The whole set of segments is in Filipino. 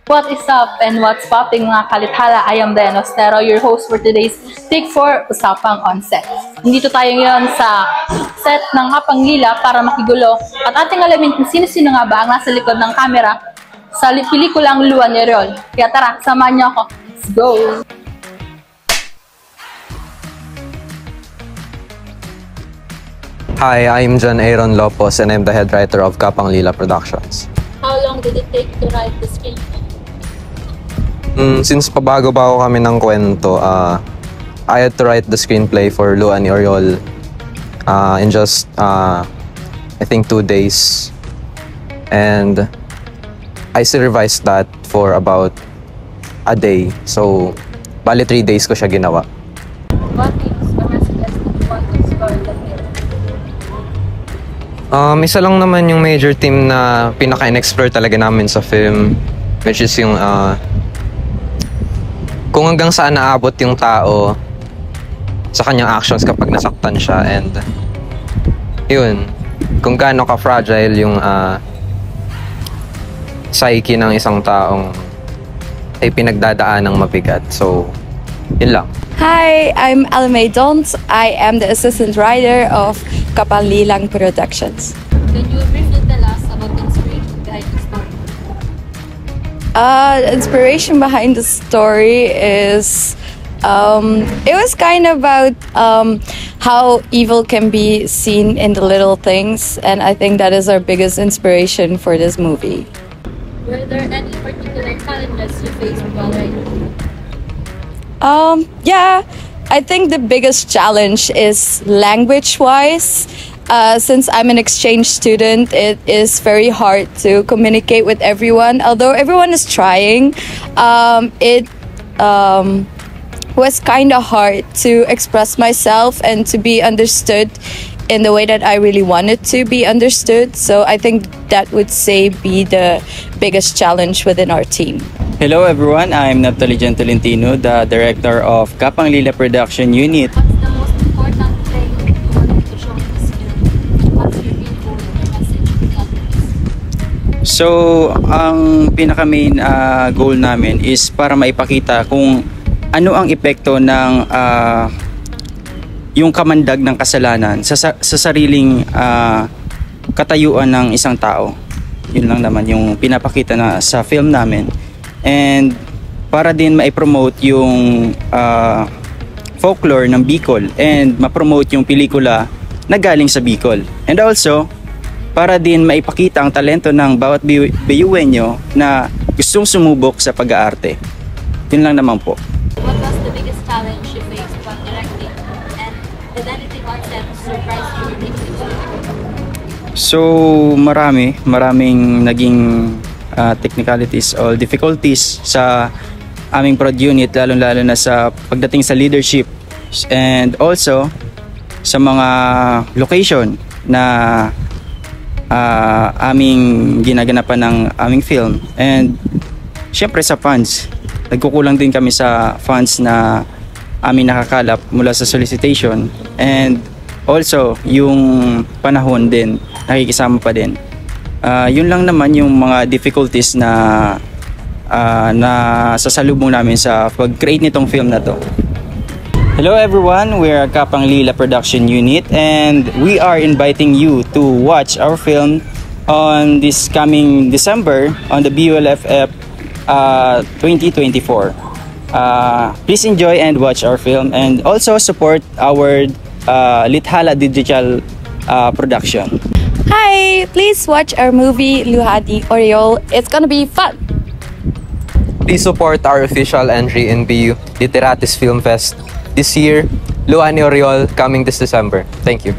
What is up and what's popping mga kalithala? I am Diana Ostero, your host for today's Take 4 Usapang On Set. Nandito tayo ngayon sa set ng Kapang Lila para makigulo at ating alamin kung sino-sino nga ba ang nasa likod ng camera sa pelikulang Lua ni Oriol. Kaya tara, samahan niyo ako. Let's go! Hi, I'm John Aaron Lopos and I'm the head writer of Kapang Lila Productions. How long did it take to write the screenplay? Since pabago-bago kami ng kwento, I had to write the screenplay for Lua ni Oriol in just, I think 2 days. And I still revised that for about a day. So, bali 3 days ko siya ginawa. What themes or messages did you want to explore in the film? Isa lang naman yung major theme na pinaka-in-explore talaga namin sa film, which is yung kung hanggang saan naabot yung tao sa kanyang actions kapag nasaktan siya, and yun, kung gaano ka-fragile yung psyche ng isang taong ay pinagdadaan ng mabigat. So, yun lang. Hi, I'm Almay Dons. I am the assistant writer of Kapang Lila Productions. Can you briefly tell us about the inspiration behind the story? The inspiration behind the story is it was kind of about how evil can be seen in the little things, and I think that is our biggest inspiration for this movie. Were there any particular challenges you faced while writing? Yeah, I think the biggest challenge is language-wise. Since I'm an exchange student, it is very hard to communicate with everyone. Although everyone is trying, it was kind of hard to express myself and to be understood in the way that I really wanted to be understood. So I think that would be the biggest challenge within our team. Hello everyone, I'm Naphtali Gentolentino, the director of Kapang Lila Production Unit. What's the most important thing you wanted to show in this film? What's your main goal or message to the audience? So, ang pinaka-main goal namin is para maipakita kung ano ang epekto ng yung kamandag ng kasalanan sa sariling katayuan ng isang tao. Yun lang naman yung pinapakita na sa film namin. And para din ma-promote yung folklore ng Bicol and ma-promote yung pelikula na galing sa Bicol. And also, para din maipakita ang talento ng bawat Biyuwenyo na gustong sumubok sa pag-aarte. Yun lang naman po. What was the biggest challenge you faced while directing? And did anything on set surprise you or make you excited? So, maraming naging technicalities or difficulties sa aming prod unit, lalo na sa pagdating sa leadership and also sa mga location na aming ginaganapan ng aming film. And syempre sa funds, nagkukulang din kami sa funds na aming nakakalap mula sa solicitation, and also yung panahon din nakikisama pa din. Yun lang naman yung mga difficulties na sasalubong namin sa pag-create nitong film na to. Hello everyone, we are Kapang Lila Production Unit and we are inviting you to watch our film on this coming December on the BULFF 2024. Please enjoy and watch our film and also support our Lithala Digital production. Hi, please watch our movie Lua ni Oriol. It's gonna be fun. Please support our official entry in BU Literatis Film Fest this year, Lua ni Oriol, coming this December. Thank you.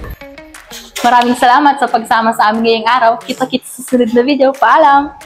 Maraming salamat sa pagsama sa amin ngayong araw. Kita-kits sa susunod na video. Paalam!